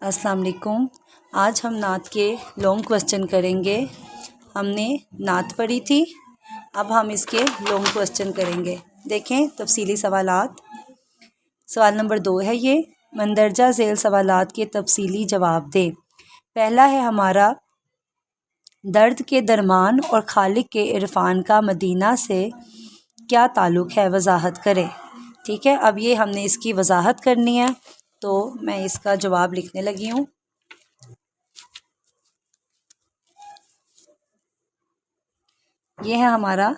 السلام علیکم۔ آج ہم نعت کے لانگ کوسچن کریں گے۔ ہم نے نعت پڑھی تھی، اب ہم اس کے لانگ کوسچن کریں گے۔ دیکھیں تفصیلی سوالات۔ سوال نمبر 2 ہے یہ، مندرجہ ذیل سوالات کے تفصیلی جواب دے۔ پہلا ہے ہمارا، درد کے درمان اور خالق کے عرفان کا مدینہ سے کیا تعلق ہے، وضاحت کرے۔ ٹھیک ہے، اب یہ ہم نے اس کی وضاحت کرنی ہے، تو میں اس کا جواب لکھنے لگی ہوں۔ یہ ہے ہمارا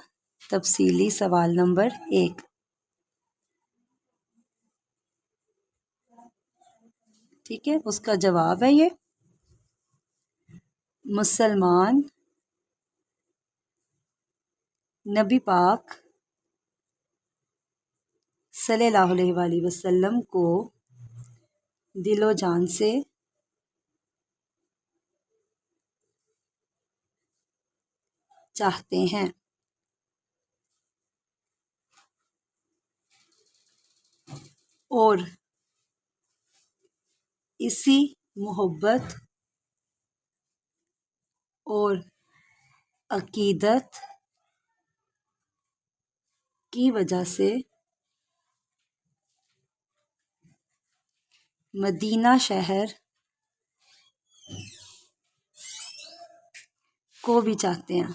تفصیلی سوال نمبر 1۔ ٹھیک ہے، اس کا جواب ہے یہ، مسلمان نبی پاک صلی اللہ علیہ وآلہ وسلم کو دل و جان سے چاہتے ہیں، اور اسی محبت اور عقیدت کی وجہ سے مدینہ شہر کو بھی چاہتے ہیں۔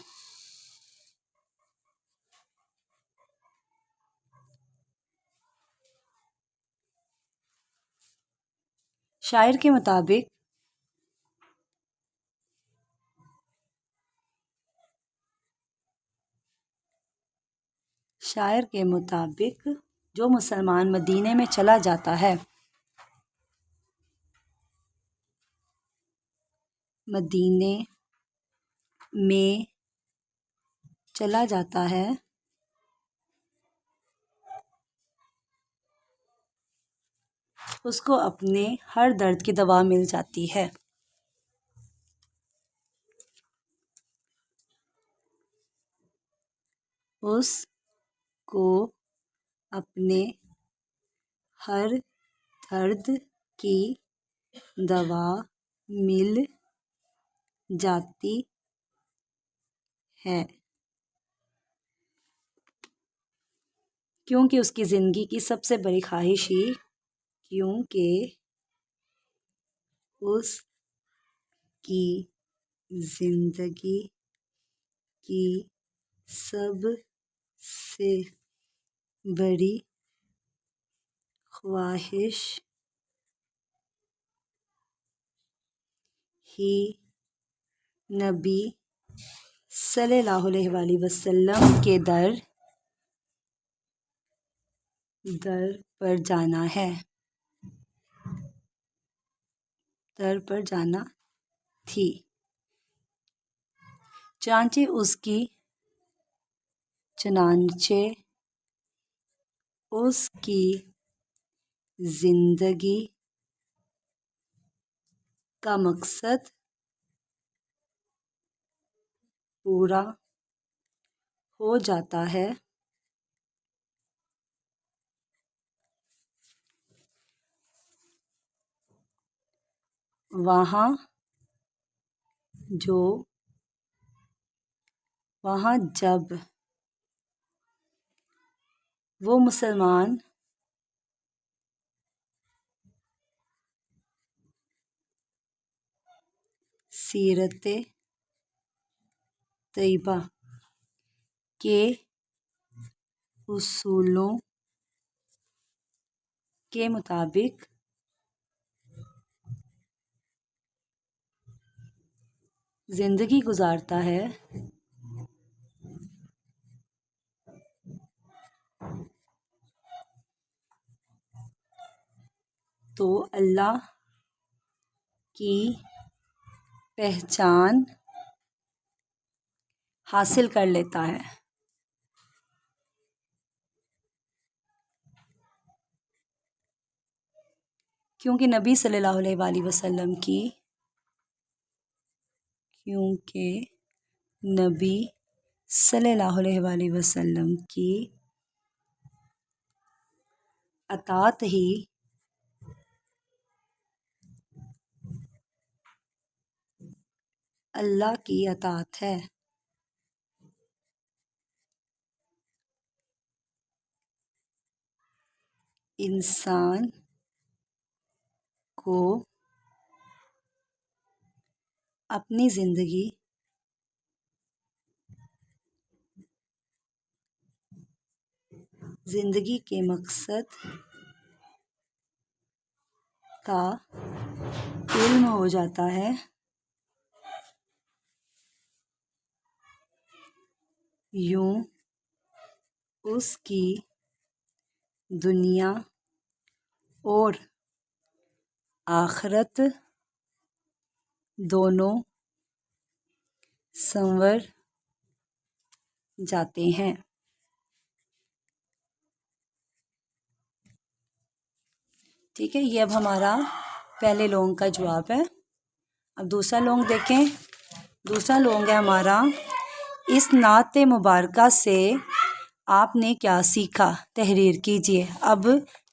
شاعر کے مطابق جو مسلمان مدینے میں چلا جاتا ہے، مدینے میں چلا جاتا ہے، اس کو اپنے ہر درد کی دوا مل جاتی ہے۔ اس کو اپنے ہر درد کی دوا مل جاتی ہے، کیونکہ اس کی زندگی کی سب سے بڑی خواہش ہی کیونکہ اس کی زندگی کی سب سے بڑی خواہش ہی نبی صلی اللہ علیہ وآلہ وسلم کے در پر جانا ہے، در پر جانا تھی۔ چنانچہ اس کی زندگی کا مقصد پورا ہو جاتا ہے، وہاں جب وہ مسلمان سیرت طیبہ کے اصولوں کے مطابق زندگی گزارتا ہے، تو اللہ کی پہچان حاصل کر لیتا ہے، کیونکہ نبی صلی اللہ علیہ وآلہ وسلم کی اطاعت ہی اللہ کی اطاعت ہے۔ انسان کو اپنی زندگی کے مقصد کا علم ہو جاتا ہے، یوں اس کی دنیا اور آخرت دونوں سنور جاتے ہیں۔ ٹھیک ہے، یہ اب ہمارا پہلے لونگ کا جواب ہے۔ اب دوسرا لونگ دیکھیں۔ دوسرا لونگ ہے ہمارا، اس نعت مبارکہ سے آپ نے کیا سیکھا؟ تحریر کیجیے۔ اب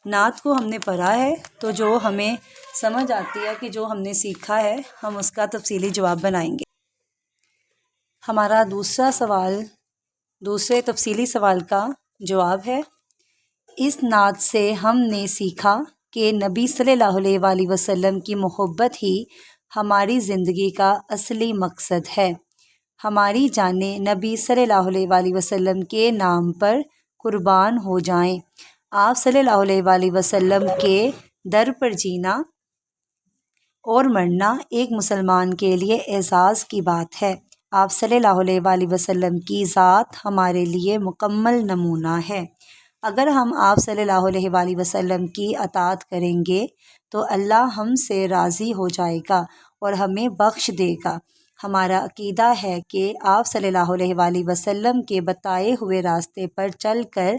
نعت کو ہم نے پڑھا ہے تو جو ہمیں سمجھ آتی ہے کہ جو ہم نے سیکھا ہے ہم اس کا تفصیلی جواب بنائیں گے۔ ہمارا دوسرا سوال، دوسرے تفصیلی سوال کا جواب ہے، اس نعت سے ہم نے سیکھا کہ نبی صلی اللہ علیہ وآلہ وسلم کی محبت ہی ہماری زندگی کا اصلی مقصد ہے۔ ہماری جانیں نبی صلی اللہ علیہ وآلہ وسلم کے نام پر قربان ہو جائیں۔ آپ صلی اللہ علیہ وآلہ وسلم کے در پر جینا اور مرنا ایک مسلمان کے لیے اعزاز کی بات ہے۔ آپ صلی اللہ علیہ وآلہ وسلم کی ذات ہمارے لیے مکمل نمونہ ہے۔ اگر ہم آپ صلی اللہ علیہ وآلہ وسلم کی اطاعت کریں گے تو اللہ ہم سے راضی ہو جائے گا اور ہمیں بخش دے گا۔ ہمارا عقیدہ ہے کہ آپ صلی اللہ علیہ وآلہ وسلم کے بتائے ہوئے راستے پر چل کر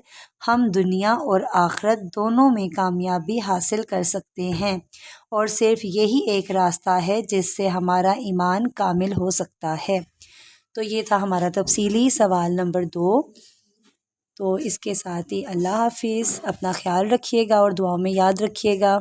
ہم دنیا اور آخرت دونوں میں کامیابی حاصل کر سکتے ہیں، اور صرف یہی ایک راستہ ہے جس سے ہمارا ایمان کامل ہو سکتا ہے۔ تو یہ تھا ہمارا تفصیلی سوال نمبر 2۔ تو اس کے ساتھ ہی اللہ حافظ، اپنا خیال رکھیے گا اور دعاؤں میں یاد رکھیے گا۔